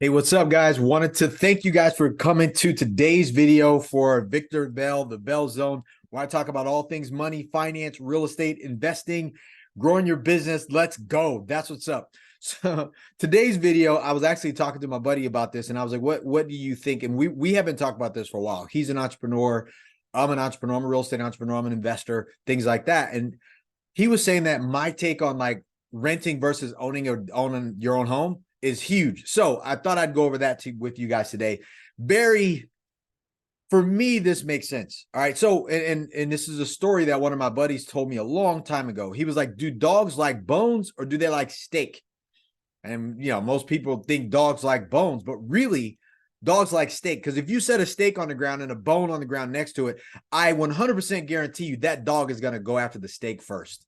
Hey, what's up, guys? Wanted to thank you guys for coming to today's video for Victor Bell, the Bell Zone, where I talk about all things money, finance, real estate, investing, growing your business. Let's go. That's what's up. So today's video, I was actually talking to my buddy about this, and I was like, "What do you think?" And we have been talking about this for a while. He's an entrepreneur. I'm an entrepreneur. I'm a real estate entrepreneur. I'm an investor. Things like that. And he was saying that my take on like renting versus owning your own home is huge. So I thought I'd go over that with you guys today. For me, this makes sense. All right. So, and this is a story that one of my buddies told me a long time ago. He was like, do dogs like bones or do they like steak? And, most people think dogs like bones, but really, dogs like steak. Because if you set a steak on the ground and a bone on the ground next to it, I 100% guarantee you that dog is going to go after the steak first.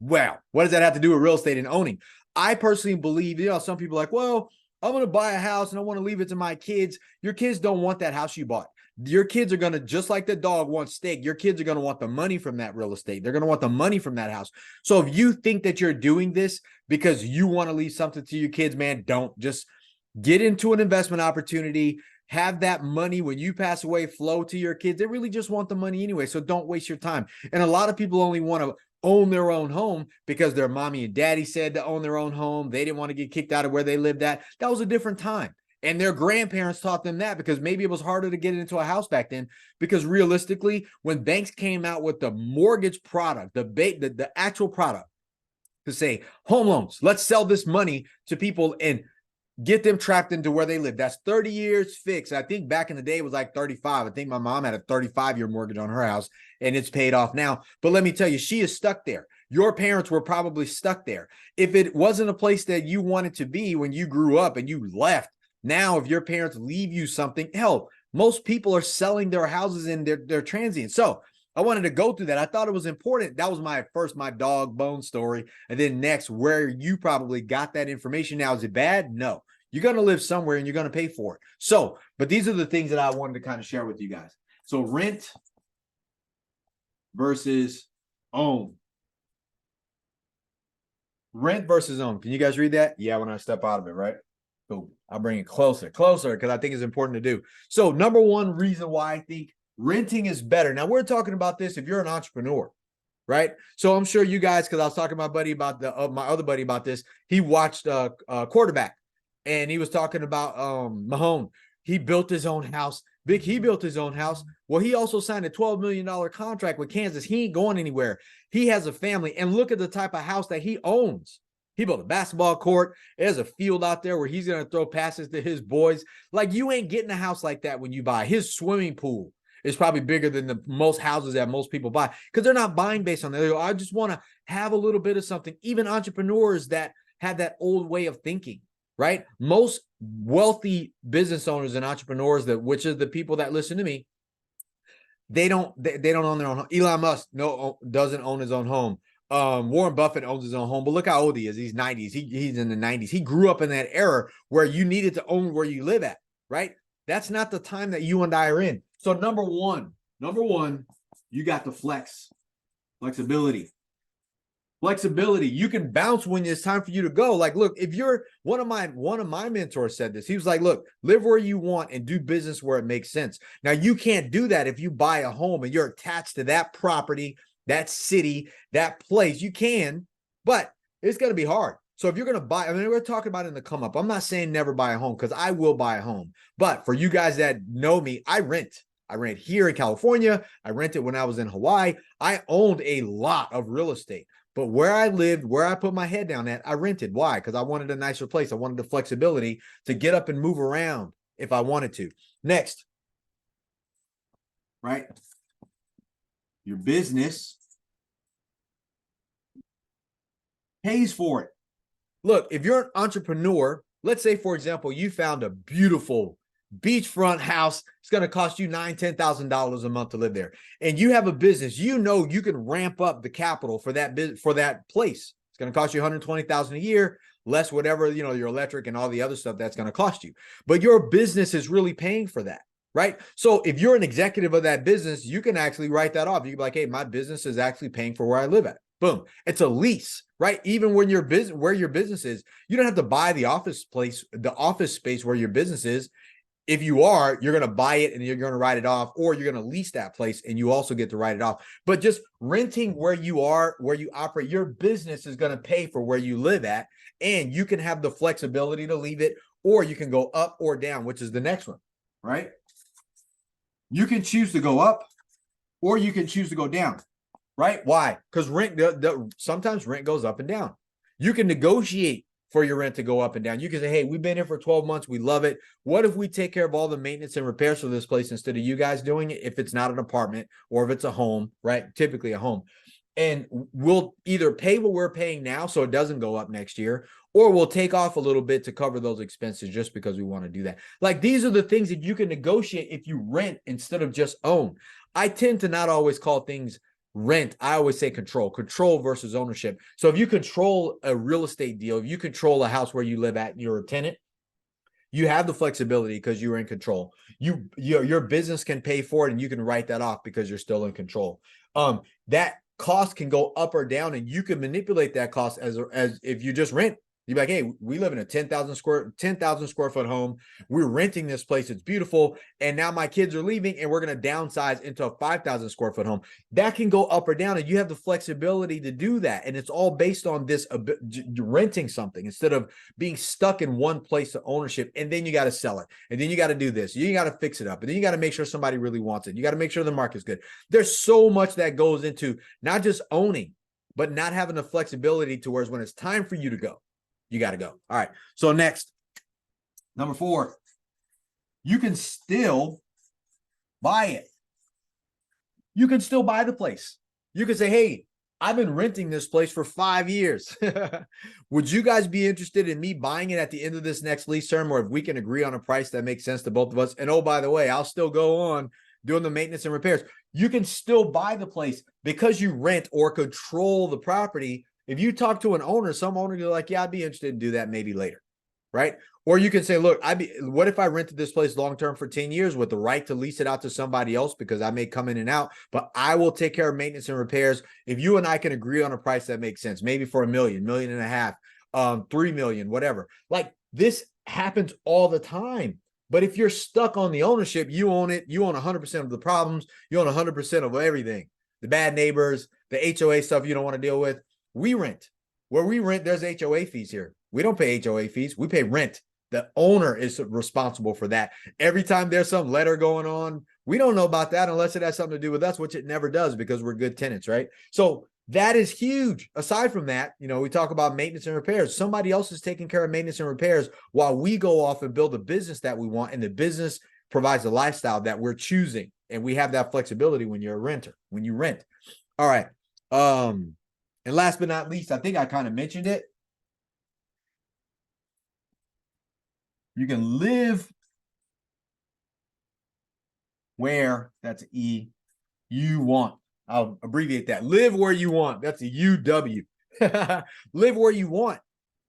Well, what does that have to do with real estate and owning? I personally believe, some people are like, well, I'm going to buy a house and I want to leave it to my kids. Your kids don't want that house you bought. Your kids are going to, just like the dog wants steak, your kids are going to want the money from that real estate. They're going to want the money from that house. So if you think that you're doing this because you want to leave something to your kids, man, don't. Just get into an investment opportunity. Have that money when you pass away flow to your kids. They really just want the money anyway. So don't waste your time. And a lot of people only want to own their own home because their mommy and daddy said to own their own home. They didn't want to get kicked out of where they lived at. That was a different time. And their grandparents taught them that because maybe it was harder to get into a house back then. Because realistically, when banks came out with the mortgage product, the actual product to say home loans, let's sell this money to people and get them trapped into where they live. That's 30 years fixed. I think back in the day it was like 35. I think my mom had a 35-year mortgage on her house and it's paid off now. But let me tell you, she is stuck there. Your parents were probably stuck there. If it wasn't a place that you wanted to be when you grew up and you left, now if your parents leave you something, hell, most people are selling their houses and they're transient. So I wanted to go through that. I thought it was important. That was my dog bone story. And then next, where you probably got that information. Now, is it bad? No. You're going to live somewhere and you're going to pay for it. So, but these are the things that I wanted to kind of share with you guys. So rent versus own. Rent versus own. Can you guys read that? Yeah, when I step out of it, right? Cool. I'll bring it closer, because I think it's important to do. So number one reason why I think renting is better. Now we're talking about this if you're an entrepreneur, right? So I'm sure you guys, because I was talking to my buddy about my other buddy about this. He watched Quarterback, and he was talking about Mahomes. He built his own house. He built his own house. Well, he also signed a $12 million contract with Kansas. He ain't going anywhere. He has a family, and look at the type of house that he owns. He built a basketball court. There's a field out there where he's going to throw passes to his boys. Like, you ain't getting a house like that when you buy. His swimming pool is probably bigger than the most houses that most people buy because they're not buying based on that. They go, I just want to have a little bit of something. Even entrepreneurs that have that old way of thinking, right? Most wealthy business owners and entrepreneurs, which are the people that listen to me, they don't own their own home. Elon Musk doesn't own his own home. Warren Buffett owns his own home, but look how old he is. He's 90s. He's in the 90s. He grew up in that era where you needed to own where you live at, right? That's not the time that you and I are in. So number one, you got the flexibility. You can bounce when it's time for you to go. Like, look, if you're one of my mentors said this. He was like, look, live where you want and do business where it makes sense. Now, you can't do that if you buy a home and you're attached to that property, that city, that place. You can, but it's going to be hard. So if you're going to buy, I mean, we're talking about in the come up. I'm not saying never buy a home because I will buy a home. But for you guys that know me, I rent. I rent here in California. I rented when I was in Hawaii. I owned a lot of real estate. But where I lived, where I put my head down at, I rented. Why? Because I wanted a nicer place. I wanted the flexibility to get up and move around if I wanted to. Next, right? Your business pays for it. Look, if you're an entrepreneur, let's say, for example, you found a beautiful beachfront house. It's going to cost you $9,000, $10,000 a month to live there. And you have a business, you can ramp up the capital for that place. It's going to cost you $120,000 a year, less whatever, your electric and all the other stuff that's going to cost you. But your business is really paying for that, right? So if you're an executive of that business, you can actually write that off. You can be like, hey, my business is actually paying for where I live at. Boom. It's a lease, right? Even when your business, where your business is, you don't have to buy the office space where your business is. If you are, you're going to buy it and you're going to write it off, or you're going to lease that place and you also get to write it off. But just renting where you are, where you operate, your business is going to pay for where you live at, and you can have the flexibility to leave it, or you can go up or down, which is the next one, right? You can choose to go up or you can choose to go down, right? Why? Because sometimes rent goes up and down. You can negotiate for your rent to go up and down. You can say, hey, we've been here for 12 months. We love it. What if we take care of all the maintenance and repairs for this place instead of you guys doing it, if it's not an apartment or if it's a home, right? Typically a home. And we'll either pay what we're paying now so it doesn't go up next year, or we'll take off a little bit to cover those expenses just because we want to do that. Like, these are the things that you can negotiate if you rent instead of just own. I tend to not always call things rent. I always say control versus ownership. So if you control a real estate deal, if you control a house where you live at and you're a tenant, you have the flexibility because you're in control. Your business can pay for it and you can write that off because you're still in control. That cost can go up or down, and you can manipulate that cost as if you just rent. You're like, hey, we live in a 10,000 square foot home. We're renting this place. It's beautiful. And now my kids are leaving and we're going to downsize into a 5,000 square foot home. That can go up or down, and you have the flexibility to do that. And it's all based on this renting something instead of being stuck in one place of ownership. And then you got to sell it. And then you got to do this. You got to fix it up. And then you got to make sure somebody really wants it. You got to make sure the market's good. There's so much that goes into not just owning, but not having the flexibility to whereas when it's time for you to go, you got to go. All right. So next, number 4, you can still buy it. You can still buy the place. You can say, hey, I've been renting this place for 5 years. Would you guys be interested in me buying it at the end of this next lease term, or if we can agree on a price that makes sense to both of us? And oh, by the way, I'll still go on doing the maintenance and repairs. You can still buy the place because you rent or control the property. If you talk to an owner, some owners are like, yeah, I'd be interested in do that maybe later, right? Or you can say, look, what if I rented this place long-term for 10 years with the right to lease it out to somebody else, because I may come in and out, but I will take care of maintenance and repairs. If you and I can agree on a price that makes sense, maybe for $1 million, $1.5 million, 3 million, whatever. Like, this happens all the time. But if you're stuck on the ownership, you own it. You own 100% of the problems. You own 100% of everything. The bad neighbors, the HOA stuff you don't want to deal with. We rent. Where we rent, there's HOA fees here. We don't pay HOA fees. We pay rent. The owner is responsible for that. Every time there's some letter going on, we don't know about that unless it has something to do with us, which it never does because we're good tenants, right? So that is huge. Aside from that, we talk about maintenance and repairs. Somebody else is taking care of maintenance and repairs while we go off and build a business that we want, and the business provides a lifestyle that we're choosing. And we have that flexibility when you're a renter, when you rent. All right. And last but not least, I think I kind of mentioned it. You can live where, that's E, you want. I'll abbreviate that. Live where you want. That's a UW. Live where you want.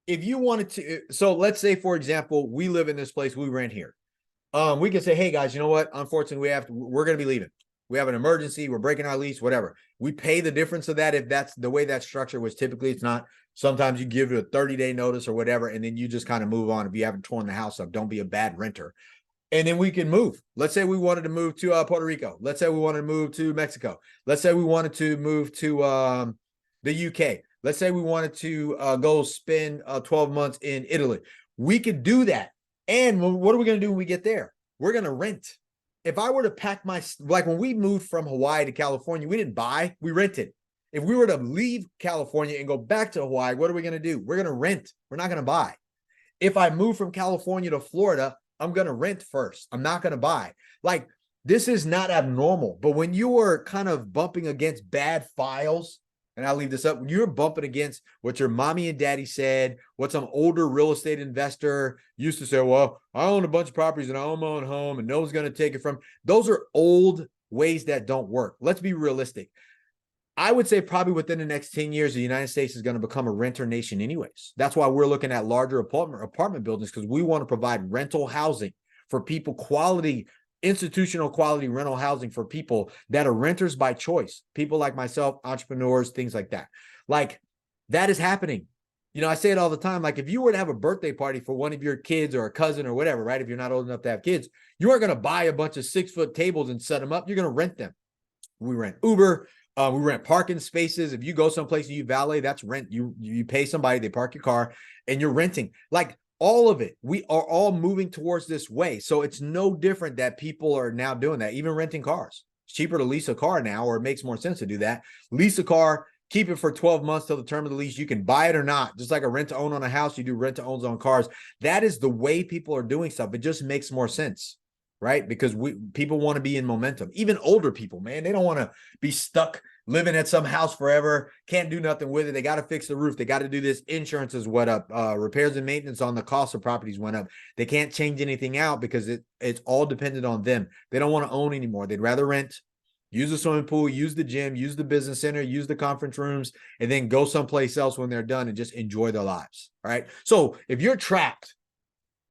If you wanted to, so let's say, for example, we live in this place, we rent here. We can say, hey guys, you know what? Unfortunately, we're going to be leaving. We have an emergency. We're breaking our lease, whatever. We pay the difference of that. If that's the way that structure was, typically it's not. Sometimes you give it a 30-day notice or whatever, and then you just kind of move on. If you haven't torn the house up, don't be a bad renter. And then we can move. Let's say we wanted to move to Puerto Rico. Let's say we wanted to move to Mexico. Let's say we wanted to move to the UK. Let's say we wanted to go spend 12 months in Italy. We could do that. And what are we going to do when we get there? We're going to rent. If I were to pack like when we moved from Hawaii to California, we didn't buy, we rented. If we were to leave California and go back to Hawaii, what are we going to do? We're going to rent. We're not going to buy. If I move from California to Florida, I'm going to rent first. I'm not going to buy. Like, this is not abnormal. But when you are kind of bumping against bad files, and I'll leave this up, when you're bumping against what your mommy and daddy said, what some older real estate investor used to say, well, I own a bunch of properties and I own my own home and no one's going to take it from. Those are old ways that don't work. Let's be realistic. I would say probably within the next 10 years, the United States is going to become a renter nation anyways. That's why we're looking at larger apartment buildings, because we want to provide rental housing for people, quality, institutional quality rental housing for people that are renters by choice, people like myself, entrepreneurs, things like that. Like that is happening. You know, I say it all the time. Like if you were to have a birthday party for one of your kids or a cousin or whatever, right? If you're not old enough to have kids, you aren't going to buy a bunch of 6-foot tables and set them up. You're going to rent them. We rent Uber. We rent parking spaces. If you go someplace and you valet, that's rent. You pay somebody, they park your car, and you're renting. Like all of it, we are all moving towards this way. So it's no different that people are now doing that, even renting cars. It's cheaper to lease a car now, or it makes more sense to do that. Lease a car, keep it for 12 months till the term of the lease. You can buy it or not. Just like a rent to own on a house, you do rent to owns on cars. That is the way people are doing stuff. It just makes more sense, right? Because people want to be in momentum. Even older people, man, they don't want to be stuck living at some house forever. Can't do nothing with it. They got to fix the roof. They got to do this. Insurance is went up. Repairs and maintenance on the cost of properties went up. They can't change anything out because it's all dependent on them. They don't want to own anymore. They'd rather rent, use the swimming pool, use the gym, use the business center, use the conference rooms, and then go someplace else when they're done and just enjoy their lives. All right. So if you're trapped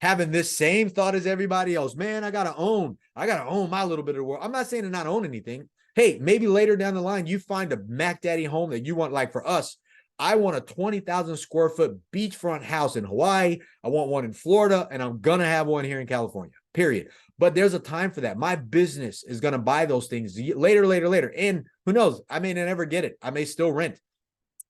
having this same thought as everybody else, man, I got to own my little bit of the world. I'm not saying to not own anything. Hey, maybe later down the line, you find a Mac Daddy home that you want. Like for us, I want a 20,000 square foot beachfront house in Hawaii. I want one in Florida, and I'm going to have one here in California, period. But there's a time for that. My business is going to buy those things later. And who knows? I may never get it. I may still rent.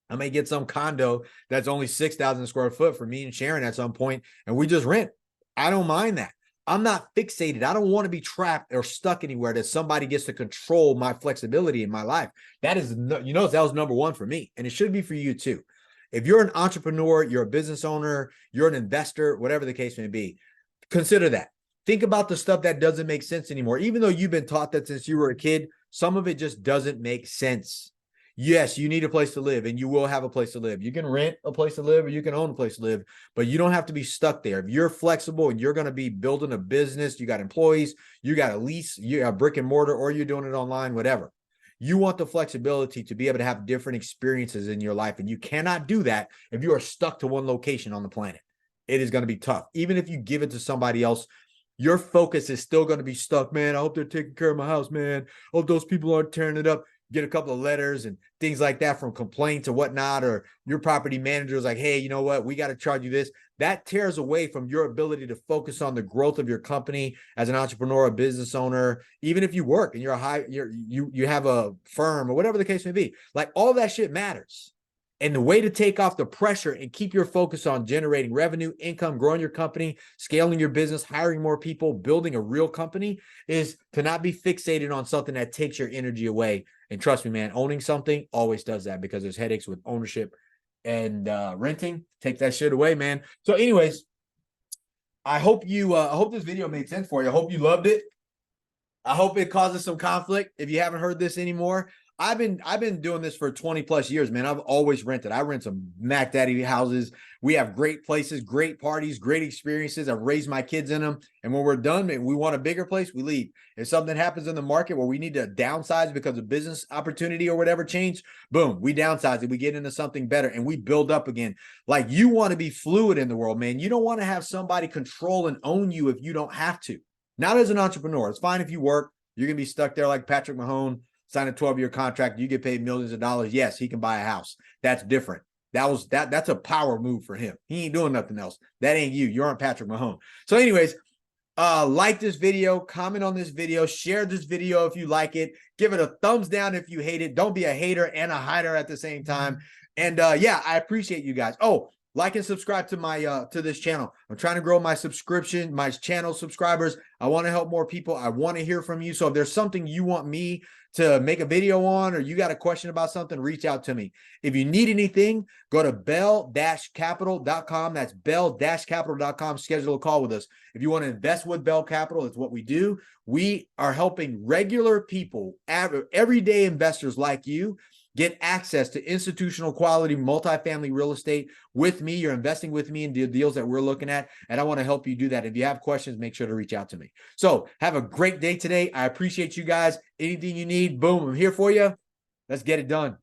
I may get some condo that's only 6,000 square foot for me and Sharon at some point, and we just rent. I don't mind that. I'm not fixated. I don't want to be trapped or stuck anywhere that somebody gets to control my flexibility in my life. That is, that was number one for me, and it should be for you too. If you're an entrepreneur, you're a business owner, you're an investor, whatever the case may be, consider that. Think about the stuff that doesn't make sense anymore. Even though you've been taught that since you were a kid, some of it just doesn't make sense. Yes, you need a place to live, and you will have a place to live. You can rent a place to live, or you can own a place to live, but you don't have to be stuck there. If you're flexible and you're going to be building a business, you got employees, you got a lease, you got brick and mortar, or you're doing it online, whatever. You want the flexibility to be able to have different experiences in your life, and you cannot do that if you are stuck to one location on the planet. It is going to be tough. Even if you give it to somebody else, your focus is still going to be stuck. Man, I hope they're taking care of my house, man. I hope those people aren't tearing it up. Get a couple of letters and things like that from complaints or whatnot, or your property manager is like, hey, you know what? We got to charge you this. That tears away from your ability to focus on the growth of your company as an entrepreneur, a business owner. Even if you work and you have a firm or whatever the case may be, like all that shit matters. And the way to take off the pressure and keep your focus on generating revenue, income, growing your company, scaling your business, hiring more people, building a real company is to not be fixated on something that takes your energy away. And trust me, man, owning something always does that, because there's headaches with ownership and renting. Take that shit away, man. So anyways, I hope this video made sense for you. I hope you loved it. I hope it causes some conflict. If you haven't heard this anymore, I've been doing this for 20 plus years, man. I've always rented. I rent some Mac Daddy houses. We have great places, great parties, great experiences. I've raised my kids in them. And when we're done and we want a bigger place, we leave. If something happens in the market where we need to downsize because of business opportunity or whatever change, boom, we downsize it. We get into something better and we build up again. Like, you want to be fluid in the world, man. You don't want to have somebody control and own you if you don't have to. Not as an entrepreneur. It's fine if you work. You're going to be stuck there like Patrick Mahone. Sign a 12-year contract, you get paid millions of dollars. Yes, he can buy a house. That's different. That's a power move for him. He ain't doing nothing else. That ain't you. You aren't Patrick Mahone. So anyways, like this video, comment on this video, share this video if you like it, give it a thumbs down if you hate it. Don't be a hater and a hider at the same time. And yeah, I appreciate you guys. Oh, like and subscribe to my to this channel. I'm trying to grow my channel subscribers. I want to help more people. I want to hear from you. So if there's something you want me to make a video on, or you got a question about something, reach out to me. If you need anything, go to bell-capital.com. That's bell-capital.com. Schedule a call with us. If you want to invest with Bell Capital, it's what we do. We are helping regular people, everyday investors like you, get access to institutional quality multifamily real estate with me. You're investing with me in the deals that we're looking at, and I want to help you do that. If you have questions, make sure to reach out to me. So have a great day today. I appreciate you guys. Anything you need, boom, I'm here for you. Let's get it done.